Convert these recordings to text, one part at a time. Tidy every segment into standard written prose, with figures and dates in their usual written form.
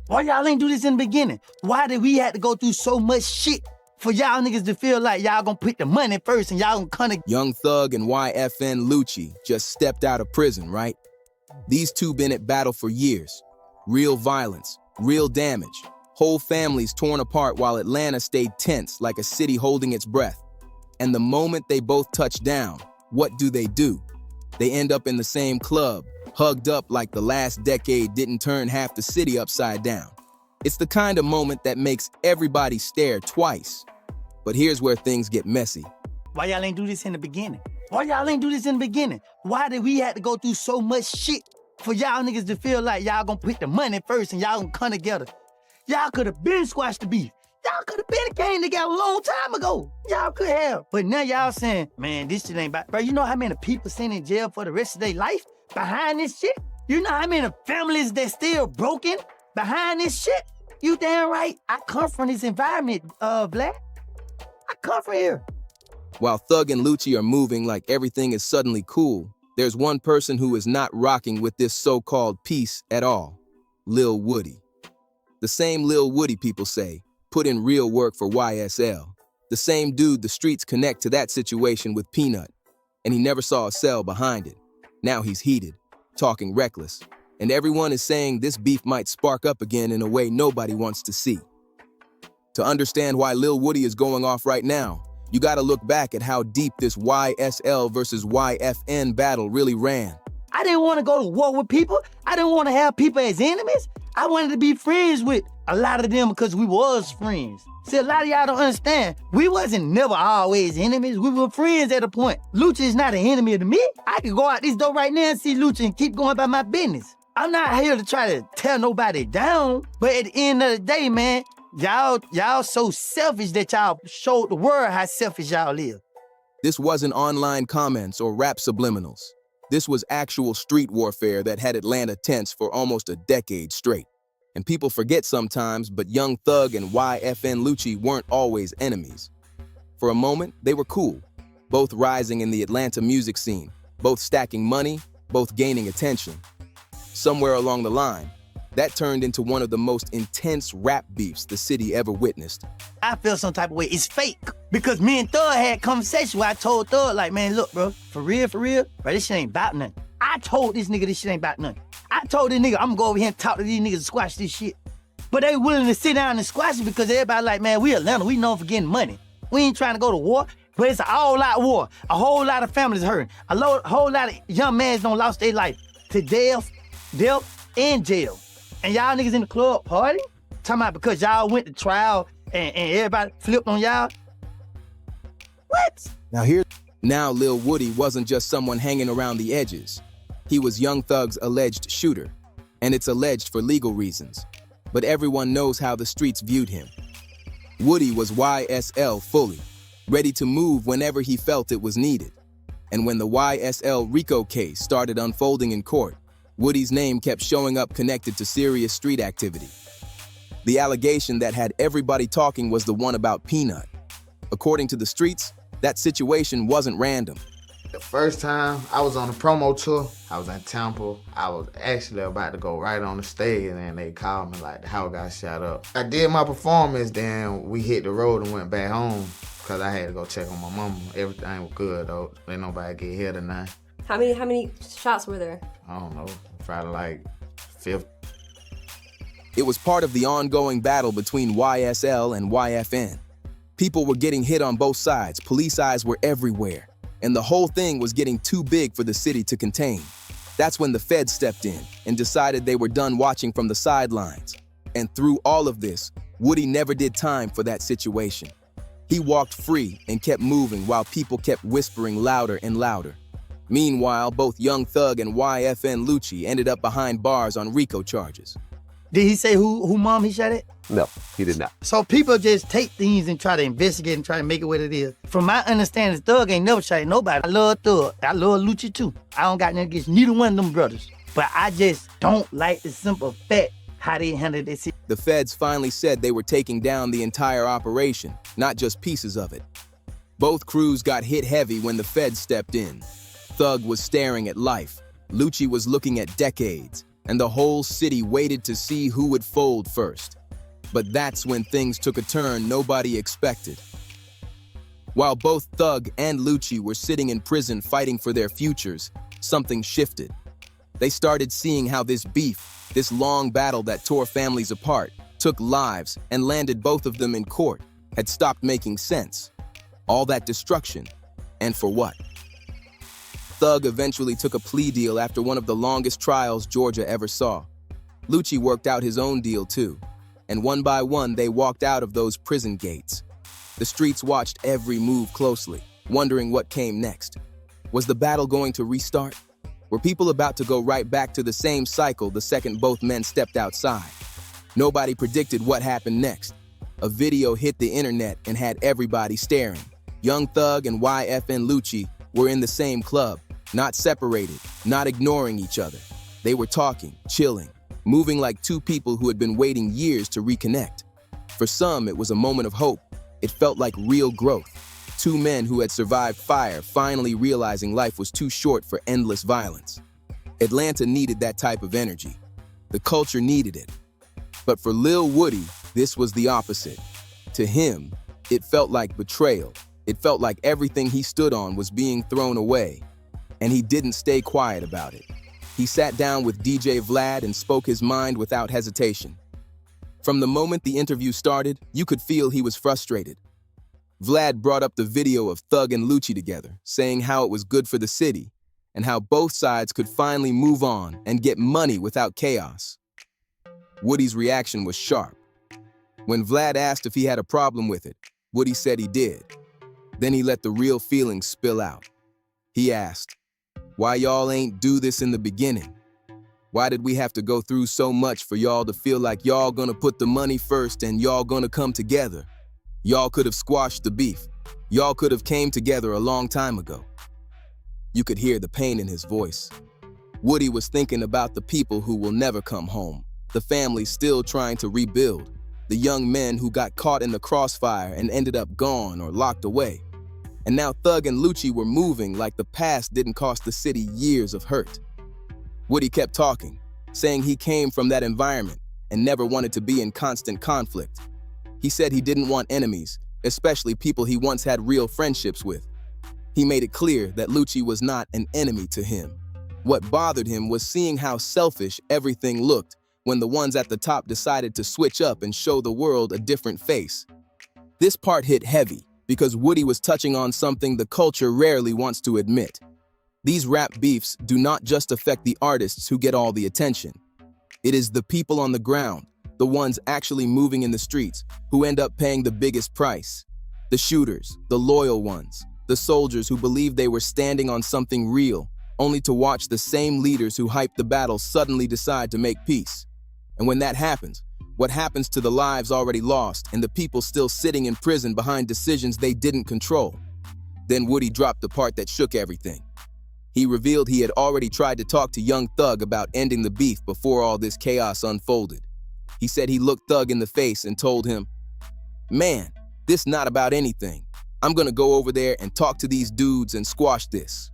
Why y'all ain't do this in the beginning? Why did we have to go through so much shit for y'all niggas to feel like y'all gonna put the money first and y'all gonna kinda... Young Thug and YFN Lucci just stepped out of prison, right? These two been at battle for years. Real violence, real damage. Whole families torn apart while Atlanta stayed tense like a city holding its breath. And the moment they both touch down, what do? They end up in the same club, hugged up like the last decade didn't turn half the city upside down. It's the kind of moment that makes everybody stare twice. But here's where things get messy. Why y'all ain't do this in the beginning? Why y'all ain't do this in the beginning? Why did we have to go through so much shit for y'all niggas to feel like y'all gonna put the money first and y'all gonna come together? Y'all could have been squashed the beef. Y'all could have been came together a long time ago. Y'all could have. But now y'all saying, man, this shit ain't about... Bro, you know how many people sitting in jail for the rest of their life behind this shit? You know how many families that still broken behind this shit? You damn right. I come from this environment, Black. I come from here. While Thug and Lucci are moving like everything is suddenly cool, there's one person who is not rocking with this so-called peace at all. Lil Woody. The same Lil Woody people say put in real work for YSL. The same dude the streets connect to that situation with Peanut. And he never saw a cell behind it. Now he's heated, talking reckless. And everyone is saying this beef might spark up again in a way nobody wants to see. To understand why Lil Woody is going off right now, you gotta look back at how deep this YSL versus YFN battle really ran. I didn't want to go to war with people. I didn't want to have people as enemies. I wanted to be friends with a lot of them because we was friends. See, a lot of y'all don't understand. We wasn't never always enemies. We were friends at a point. Lucci is not an enemy to me. I could go out this door right now and see Lucci and keep going about my business. I'm not here to try to tear nobody down. But at the end of the day, man, y'all so selfish that y'all showed the world how selfish y'all live. This wasn't online comments or rap subliminals. This was actual street warfare that had Atlanta tense for almost a decade straight. And people forget sometimes, but Young Thug and YFN Lucci weren't always enemies. For a moment, they were cool, both rising in the Atlanta music scene, both stacking money, both gaining attention. Somewhere along the line, that turned into one of the most intense rap beefs the city ever witnessed. I feel some type of way. It's fake. Because me and Thug had a conversation where I told Thug, like, man, look, bro, for real, bro, this shit ain't about nothing. I told this nigga this shit ain't about nothing. I told this nigga, I'm gonna go over here and talk to these niggas and squash this shit. But they willing to sit down and squash it because everybody like, man, we Atlanta, we known for getting money. We ain't trying to go to war, but it's an all-out war. A whole lot of families hurting. A whole lot of young mans done lost their life to death, and jail. And y'all niggas in the club party? Talking about because y'all went to trial and everybody flipped on y'all? What? Now Lil Woody wasn't just someone hanging around the edges. He was Young Thug's alleged shooter, and it's alleged for legal reasons. But everyone knows how the streets viewed him. Woody was YSL fully, ready to move whenever he felt it was needed. And when the YSL RICO case started unfolding in court, Woody's name kept showing up connected to serious street activity. The allegation that had everybody talking was the one about Peanut. According to the streets, that situation wasn't random. The first time I was on a promo tour, I was in Tampa. I was actually about to go right on the stage and then they called me like the house got shot up. I did my performance, then we hit the road and went back home because I had to go check on my mama. Everything was good though. Ain't nobody get hit or nothing. How many shots were there? I don't know, probably like 50. It was part of the ongoing battle between YSL and YFN. People were getting hit on both sides, police eyes were everywhere, and the whole thing was getting too big for the city to contain. That's when the feds stepped in and decided they were done watching from the sidelines. And through all of this, Woody never did time for that situation. He walked free and kept moving while people kept whispering louder and louder. Meanwhile, both Young Thug and YFN Lucci ended up behind bars on RICO charges. Did he say who mom he shot at? No, he did not. So people just take things and try to investigate and try to make it what it is. From my understanding, Thug ain't never shot at nobody. I love Thug. I love Lucci too. I don't got nothing against neither one of them brothers. But I just don't like the simple fact how they handled this. The feds finally said they were taking down the entire operation, not just pieces of it. Both crews got hit heavy when the feds stepped in. Thug was staring at life. Lucci was looking at decades. and the whole city waited to see who would fold first. But that's when things took a turn nobody expected. While both Thug and Lucci were sitting in prison fighting for their futures, something shifted. They started seeing how this beef, this long battle that tore families apart, took lives and landed both of them in court, had stopped making sense. All that destruction, and for what? Thug eventually took a plea deal after one of the longest trials Georgia ever saw. Lucci worked out his own deal too, and one by one they walked out of those prison gates. The streets watched every move closely, wondering what came next. Was the battle going to restart? Were people about to go right back to the same cycle the second both men stepped outside? Nobody predicted what happened next. A video hit the internet and had everybody staring. Young Thug and YFN Lucci were in the same club, not separated, not ignoring each other. They were talking, chilling, moving like two people who had been waiting years to reconnect. For some, it was a moment of hope. It felt like real growth. Two men who had survived fire finally realizing life was too short for endless violence. Atlanta needed that type of energy. The culture needed it. But for Lil Woody, this was the opposite. To him, it felt like betrayal. It felt like everything he stood on was being thrown away. And he didn't stay quiet about it. He sat down with DJ Vlad and spoke his mind without hesitation. From the moment the interview started, you could feel he was frustrated. Vlad brought up the video of Thug and Lucci together, saying how it was good for the city and how both sides could finally move on and get money without chaos. Woody's reaction was sharp. When Vlad asked if he had a problem with it, Woody said he did. Then he let the real feelings spill out. He asked, "Why y'all ain't do this in the beginning? Why did we have to go through so much for y'all to feel like y'all gonna put the money first and y'all gonna come together? Y'all could have squashed the beef. Y'all could have came together a long time ago." You could hear the pain in his voice. Woody was thinking about the people who will never come home, the families still trying to rebuild, the young men who got caught in the crossfire and ended up gone or locked away. And now Thug and Lucci were moving like the past didn't cost the city years of hurt. Woody kept talking, saying he came from that environment and never wanted to be in constant conflict. He said he didn't want enemies, especially people he once had real friendships with. He made it clear that Lucci was not an enemy to him. What bothered him was seeing how selfish everything looked when the ones at the top decided to switch up and show the world a different face. This part hit heavy because Woody was touching on something the culture rarely wants to admit. These rap beefs do not just affect the artists who get all the attention. It is the people on the ground, the ones actually moving in the streets, who end up paying the biggest price. The shooters, the loyal ones, the soldiers who believed they were standing on something real, only to watch the same leaders who hyped the battle suddenly decide to make peace. And when that happens, what happens to the lives already lost and the people still sitting in prison behind decisions they didn't control? Then Woody dropped the part that shook everything. He revealed he had already tried to talk to young Thug about ending the beef before all this chaos unfolded. He said he looked Thug in the face and told him, "Man, this not about anything. I'm gonna go over there and talk to these dudes and squash this."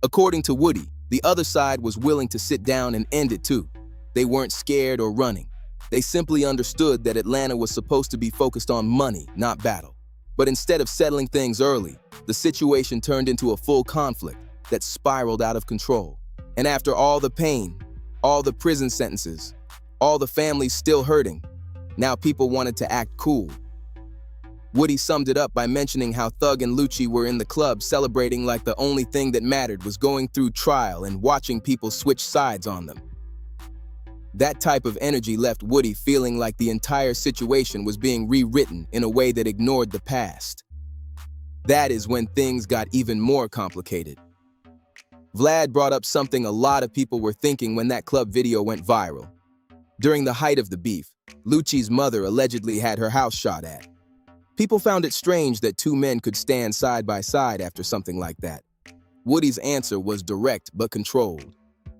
According to Woody, the other side was willing to sit down and end it too. They weren't scared or running. They simply understood that Atlanta was supposed to be focused on money, not battle. But instead of settling things early, the situation turned into a full conflict that spiraled out of control. And after all the pain, all the prison sentences, all the families still hurting, now people wanted to act cool. Woody summed it up by mentioning how Thug and Lucci were in the club celebrating like the only thing that mattered was going through trial and watching people switch sides on them. That type of energy left Woody feeling like the entire situation was being rewritten in a way that ignored the past. That is when things got even more complicated. Vlad brought up something a lot of people were thinking when that club video went viral. During the height of the beef, Lucci's mother allegedly had her house shot at. People found it strange that two men could stand side by side after something like that. Woody's answer was direct but controlled.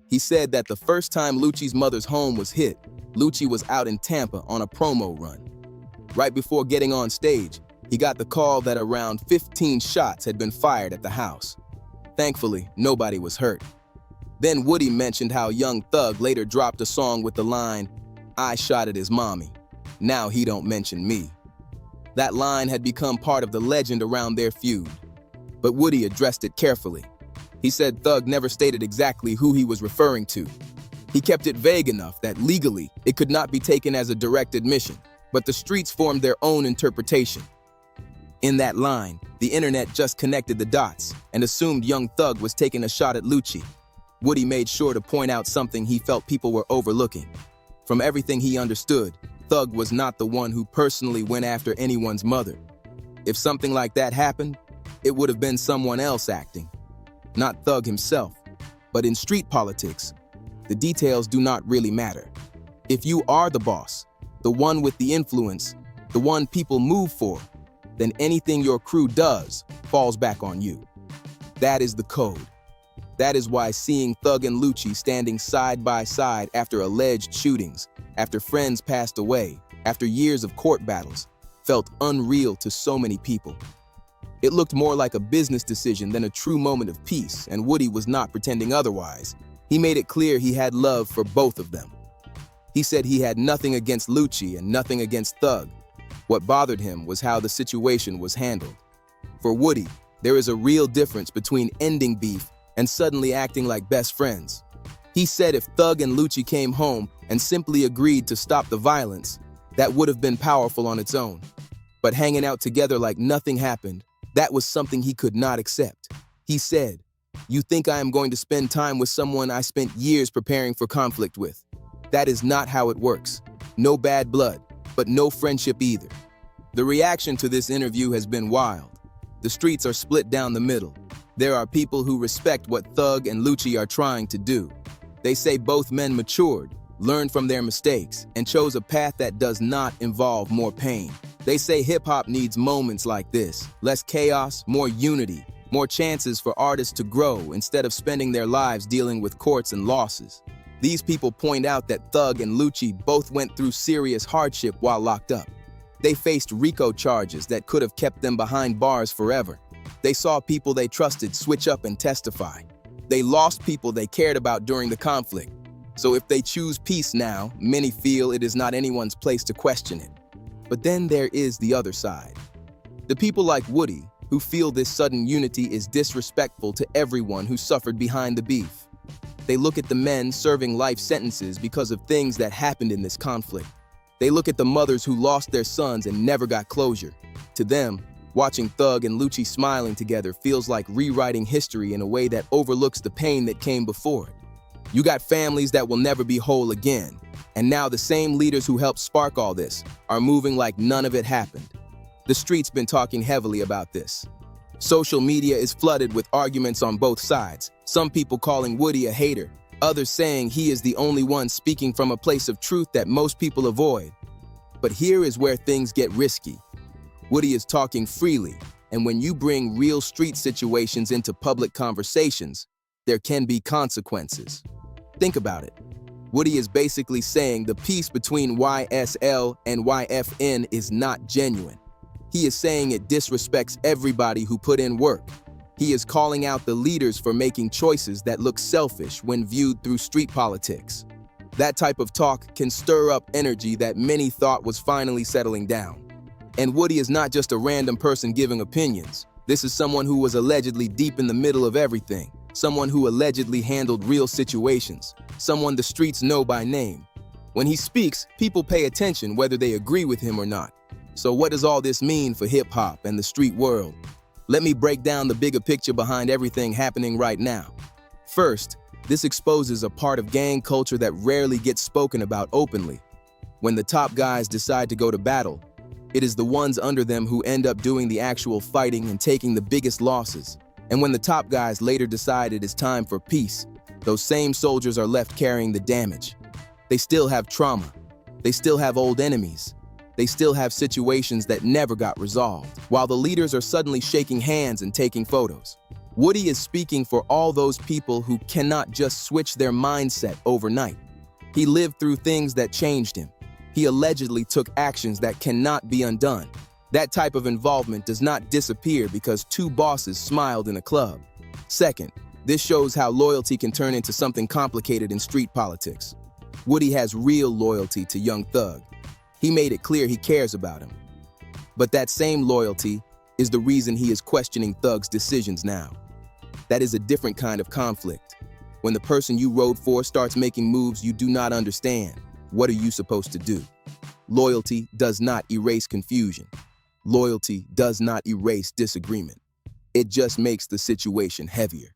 He said that the first time Lucci's mother's home was hit, Lucci was out in Tampa on a promo run. Right before getting on stage, he got the call that around 15 shots had been fired at the house. Thankfully, nobody was hurt. Then Woody mentioned how Young Thug later dropped a song with the line, "I shot at his mommy. Now he don't mention me." That line had become part of the legend around their feud. But Woody addressed it carefully. He said Thug never stated exactly who he was referring to. He kept it vague enough that legally it could not be taken as a direct admission, but the streets formed their own interpretation. In that line, the internet just connected the dots and assumed Young Thug was taking a shot at Lucci. Woody made sure to point out something he felt people were overlooking. From everything he understood, Thug was not the one who personally went after anyone's mother. If something like that happened, it would have been someone else acting, not Thug himself. But in street politics, the details do not really matter. If you are the boss, the one with the influence, the one people move for, then anything your crew does falls back on you. That is the code. That is why seeing Thug and Lucci standing side by side after alleged shootings, after friends passed away, after years of court battles, felt unreal to so many people. It looked more like a business decision than a true moment of peace, and Woody was not pretending otherwise. He made it clear he had love for both of them. He said he had nothing against Lucci and nothing against Thug. What bothered him was how the situation was handled. For Woody, there is a real difference between ending beef and suddenly acting like best friends. He said if Thug and Lucci came home and simply agreed to stop the violence, that would have been powerful on its own. But hanging out together like nothing happened, that was something he could not accept. He said, "You think I am going to spend time with someone I spent years preparing for conflict with? That is not how it works. No bad blood, but no friendship either." The reaction to this interview has been wild. The streets are split down the middle. There are people who respect what Thug and Lucci are trying to do. They say both men matured, learned from their mistakes, and chose a path that does not involve more pain. They say hip-hop needs moments like this, less chaos, more unity, more chances for artists to grow instead of spending their lives dealing with courts and losses. These people point out that Thug and Lucci both went through serious hardship while locked up. They faced RICO charges that could have kept them behind bars forever. They saw people they trusted switch up and testify. They lost people they cared about during the conflict. So if they choose peace now, many feel it is not anyone's place to question it. But then there is the other side. The people like Woody, who feel this sudden unity is disrespectful to everyone who suffered behind the beef. They look at the men serving life sentences because of things that happened in this conflict. They look at the mothers who lost their sons and never got closure. To them, watching Thug and Lucci smiling together feels like rewriting history in a way that overlooks the pain that came before it. You got families that will never be whole again, and now the same leaders who helped spark all this are moving like none of it happened. The street's been talking heavily about this. Social media is flooded with arguments on both sides, some people calling Woody a hater, others saying he is the only one speaking from a place of truth that most people avoid. But here is where things get risky. Woody is talking freely, and when you bring real street situations into public conversations, there can be consequences. Think about it. Woody is basically saying the peace between YSL and YFN is not genuine. He is saying it disrespects everybody who put in work. He is calling out the leaders for making choices that look selfish when viewed through street politics. That type of talk can stir up energy that many thought was finally settling down. And Woody is not just a random person giving opinions. This is someone who was allegedly deep in the middle of everything, someone who allegedly handled real situations, someone the streets know by name. When he speaks, people pay attention whether they agree with him or not. So what does all this mean for hip-hop and the street world? Let me break down the bigger picture behind everything happening right now. First, this exposes a part of gang culture that rarely gets spoken about openly. When the top guys decide to go to battle, it is the ones under them who end up doing the actual fighting and taking the biggest losses. And when the top guys later decide it is time for peace, those same soldiers are left carrying the damage. They still have trauma. They still have old enemies. They still have situations that never got resolved, while the leaders are suddenly shaking hands and taking photos. Woody is speaking for all those people who cannot just switch their mindset overnight. He lived through things that changed him. He allegedly took actions that cannot be undone. That type of involvement does not disappear because two bosses smiled in a club. Second, This shows how loyalty can turn into something complicated in street politics. Woody has real loyalty to Young Thug. He made it clear he cares about him. But that same loyalty is the reason he is questioning Thug's decisions now. That is a different kind of conflict. When the person you rode for starts making moves you do not understand, what are you supposed to do? Loyalty does not erase confusion. Loyalty does not erase disagreement. It just makes the situation heavier.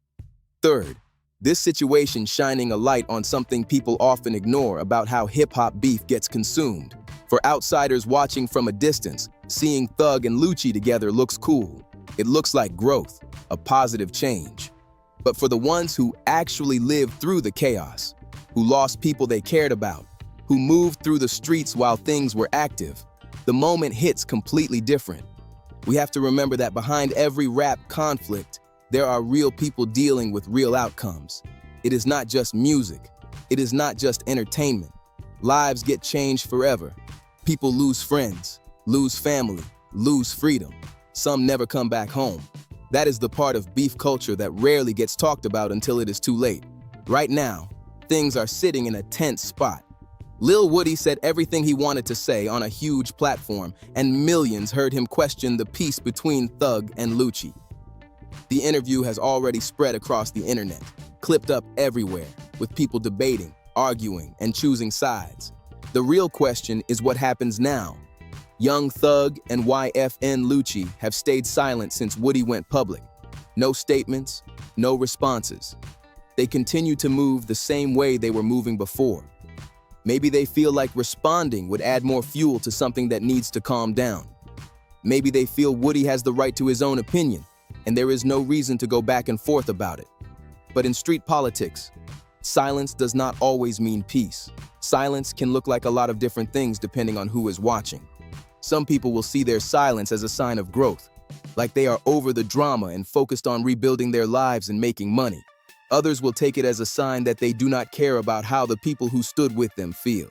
Third, this situation shining a light on something people often ignore about how hip-hop beef gets consumed. For outsiders watching from a distance, seeing Thug and Lucci together looks cool. It looks like growth, a positive change. But for the ones who actually lived through the chaos, who lost people they cared about, who moved through the streets while things were active, the moment hits completely different. We have to remember that behind every rap conflict, there are real people dealing with real outcomes. It is not just music. It is not just entertainment. Lives get changed forever. People lose friends, lose family, lose freedom. Some never come back home. That is the part of beef culture that rarely gets talked about until it is too late. Right now, things are sitting in a tense spot. Lil Woody said everything he wanted to say on a huge platform, and millions heard him question the peace between Thug and Lucci. The interview has already spread across the internet, clipped up everywhere, with people debating, arguing, and choosing sides. The real question is what happens now. Young Thug and YFN Lucci have stayed silent since Woody went public. No statements, no responses. They continue to move the same way they were moving before. Maybe they feel like responding would add more fuel to something that needs to calm down. Maybe they feel Woody has the right to his own opinion, and there is no reason to go back and forth about it. But in street politics, silence does not always mean peace. Silence can look like a lot of different things depending on who is watching. Some people will see their silence as a sign of growth, like they are over the drama and focused on rebuilding their lives and making money. Others will take it as a sign that they do not care about how the people who stood with them feel.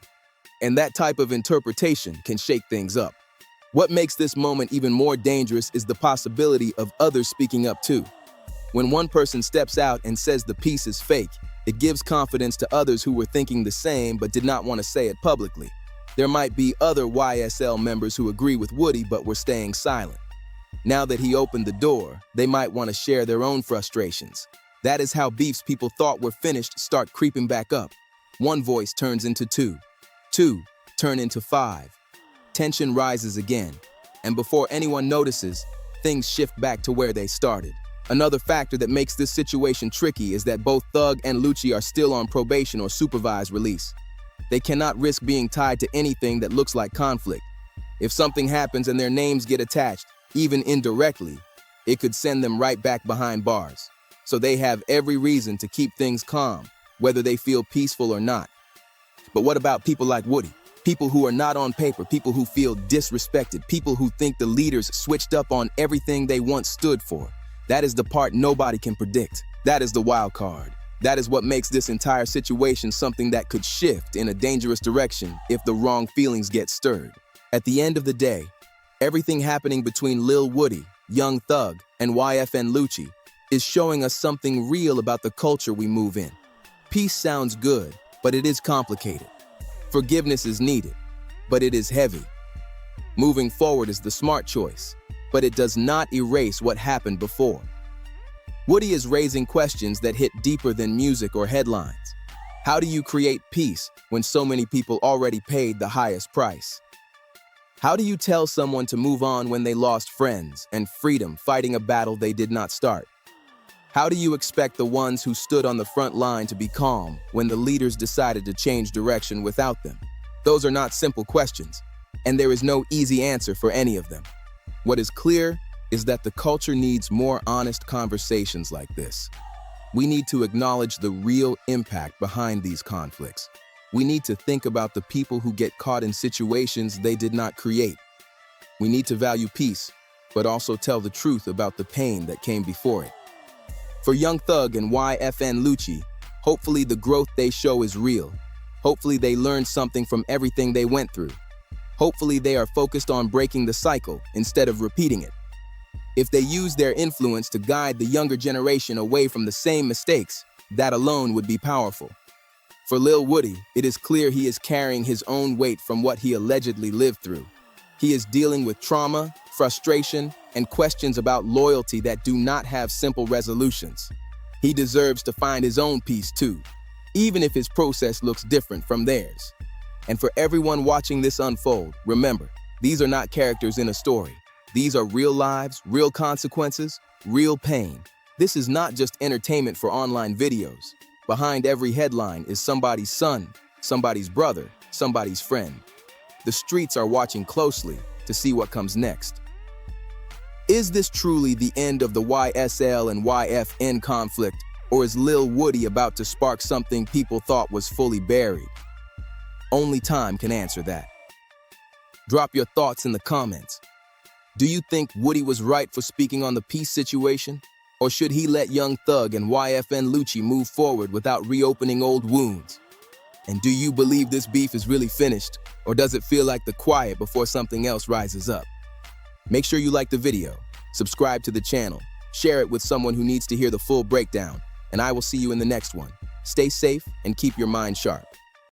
And that type of interpretation can shake things up. What makes this moment even more dangerous is the possibility of others speaking up too. When one person steps out and says the piece is fake, it gives confidence to others who were thinking the same but did not want to say it publicly. There might be other YSL members who agree with Woody but were staying silent. Now that he opened the door, they might want to share their own frustrations. That is how beefs people thought were finished start creeping back up. One voice turns into two turn into five. Tension rises again, and before anyone notices, things shift back to where they started. Another factor that makes this situation tricky is that both Thug and Lucci are still on probation or supervised release. They cannot risk being tied to anything that looks like conflict. If something happens and their names get attached, even indirectly, it could send them right back behind bars. So they have every reason to keep things calm, whether they feel peaceful or not. But what about people like Woody? People who are not on paper, people who feel disrespected, people who think the leaders switched up on everything they once stood for. That is the part nobody can predict. That is the wild card. That is what makes this entire situation something that could shift in a dangerous direction if the wrong feelings get stirred. At the end of the day, everything happening between Lil Woody, Young Thug, and YFN Lucci is showing us something real about the culture we move in. Peace sounds good, but it is complicated. Forgiveness is needed, but it is heavy. Moving forward is the smart choice, but it does not erase what happened before. Woody is raising questions that hit deeper than music or headlines. How do you create peace when so many people already paid the highest price? How do you tell someone to move on when they lost friends and freedom fighting a battle they did not start? How do you expect the ones who stood on the front line to be calm when the leaders decided to change direction without them? Those are not simple questions, and there is no easy answer for any of them. What is clear is that the culture needs more honest conversations like this. We need to acknowledge the real impact behind these conflicts. We need to think about the people who get caught in situations they did not create. We need to value peace, but also tell the truth about the pain that came before it. For Young Thug and YFN Lucci, hopefully the growth they show is real. Hopefully they learned something from everything they went through. Hopefully they are focused on breaking the cycle instead of repeating it. If they use their influence to guide the younger generation away from the same mistakes, that alone would be powerful. For Lil Woody, it is clear he is carrying his own weight from what he allegedly lived through. He is dealing with trauma, frustration, and questions about loyalty that do not have simple resolutions. He deserves to find his own peace too, even if his process looks different from theirs. And for everyone watching this unfold, remember, these are not characters in a story. These are real lives, real consequences, real pain. This is not just entertainment for online videos. Behind every headline is somebody's son, somebody's brother, somebody's friend. The streets are watching closely to see what comes next. Is this truly the end of the YSL and YFN conflict, or is Lil Woody about to spark something people thought was fully buried? Only time can answer that. Drop your thoughts in the comments. Do you think Woody was right for speaking on the peace situation? Or should he let Young Thug and YFN Lucci move forward without reopening old wounds? And do you believe this beef is really finished, or does it feel like the quiet before something else rises up? Make sure you like the video, subscribe to the channel, share it with someone who needs to hear the full breakdown, and I will see you in the next one. Stay safe and keep your mind sharp.